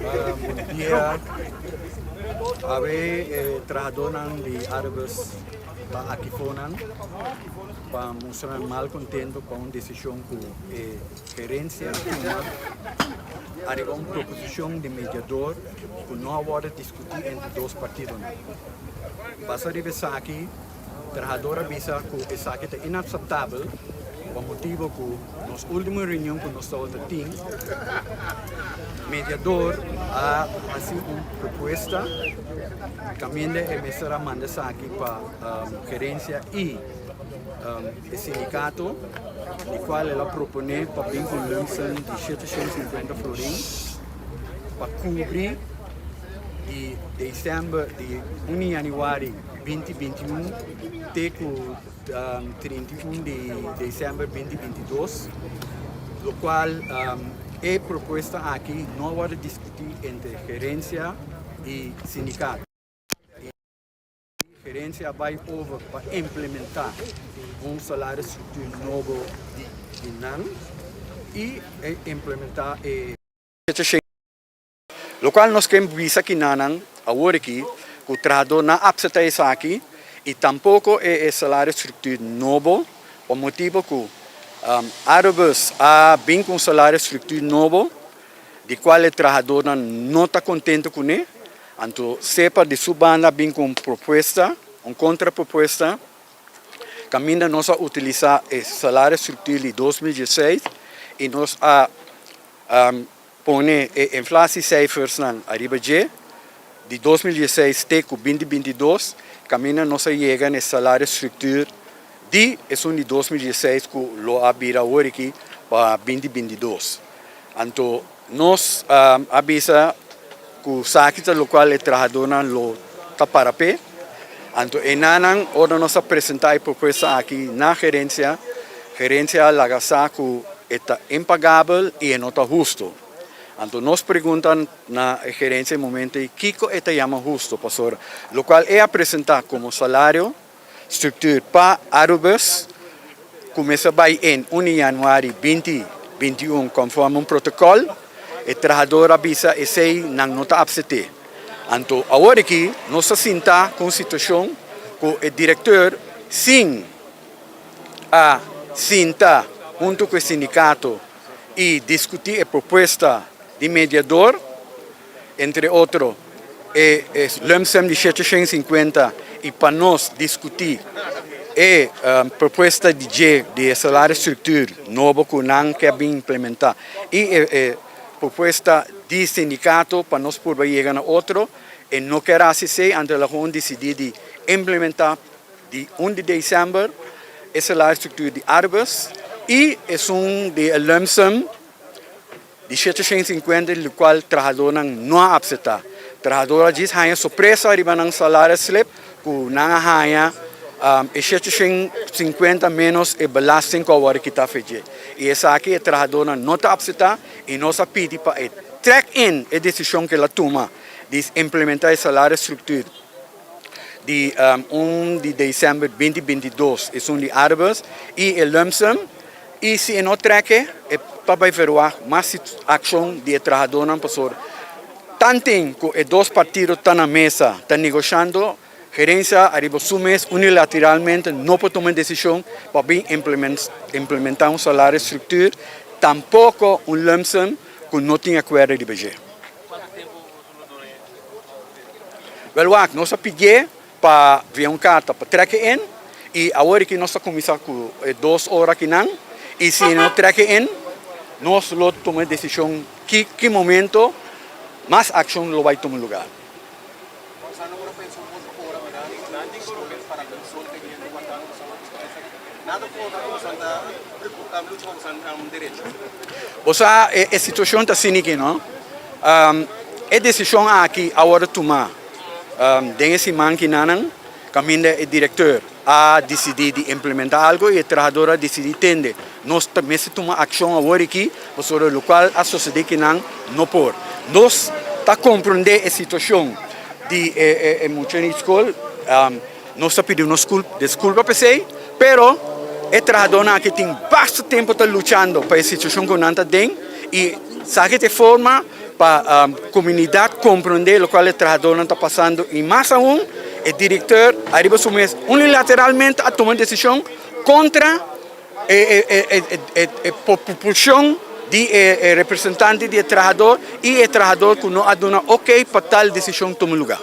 Bom dia. Ave tradonan de árabes para aqui fonan para mostrar mal contento com uma decisão que gerência arriba uma proposição de mediador que não agora discutir entre dois partidos. Basta arriba aqui, trabalhadora avisa que essa aqui é inaceitável por motivo que nas últimas reuniões que nós estamos tendo, mediador ha assim uma proposta também de emissora manda aqui para gerência e o sindicato, o qual ela propõe para vir com lumpen de 750 florins para cobrir de dezembro de 1 de janeiro 2021 até 31 de dezembro 2022, o qual é proposta aqui não vai discutir entre gerência e sindicato. A gerência vai over para implementar um salário estrutura novo de NAN e implementar o qual nós queremos visar que NAN agora aqui que o trabalhador não aceita isso aqui e tampouco é o salário estrutura novo, por motivo que árabes há bem com salário estrutura novo, de qual o trabalhador não está contente com ele. Então, sepa de sua banda bem com proposta, uma contraproposta, caminha nós a utilizar o salário estrutura de 2016 e nós a põe a inflação cifras na arriba de 2016 até 2022, caminha nós a chegar no salário estrutura de 2016 que lo abira hoje aqui para 2022. Então, nós avisa que o saque do qual o trabalhador não está para pé. Então, enanan ora nós apresentar a proposta aqui na gerência lagasa que está impagável e não está justo. Então, nós perguntamos na gerência no momento que é chama justo, pastor, o qual é apresentar como salário estrutura para árabes começa bem em 1 de janeiro 2021 conforme um protocolo e o trabalhador avisa e sei não está aceitando. Então, agora aqui, nós sentamos com a situação que o diretor, sim, a sentar junto com o sindicato e discutir a proposta de mediador, entre outros, o lumpen de 750 e para nós discutir a proposta de salário estrutura novo que não quer bem implementar e a proposta de sindicato para nós poder chegar a outro e não quer assim ante a gente decidir de implementar de 1 de dezembro a salário estrutura de árabes e é de lumpen de 750 o qual o trabalhador não aceita. O trabalhador diz que há surpresa arriba no salário slip que não há 750 menos a belasting que agora está fazendo. E essa aqui o trabalhador não está aceita e nós pedimos para track-in a decisão que ela toma de implementar o salário estrutura de 1 de dezembro de 2022 é de árabes e o lumpen e se não track é para ver mais ação de trabalhador pastor. Tanto que os dois partidos estão na mesa, estão negociando, gerência arriba mês unilateralmente não pode tomar decisão para bem implementar um salário estrutura, tampouco um lumpen que não tem acordo de budget. Nós pedimos para ver uma carta para track-in e agora que nós começamos com 2 horas aqui não, e se não track-in, nós tomamos decisão que momento mais ação não vai tomar lugar. A situação está assim aqui, não? A decisão aqui agora tomar dentro desse man que não caminha o diretor a decidir de implementar algo e o trabalhador a decidir entender. Nós também se toma ação agora aqui, para o qual a sociedade que não pode. Nós está compreender a situação de muita escola, nós pedimos desculpa para você, pero é trabalhador que tem bastante tempo tá lutando para a situação que não tem e sabe de forma para a comunidade compreender o qual o trabalhador está passando e mais aún o diretor arriba assumir unilateralmente a tomar decisão contra a população de representante do trabalhador e o trabalhador que não aduna ok para tal decisão tomar lugar.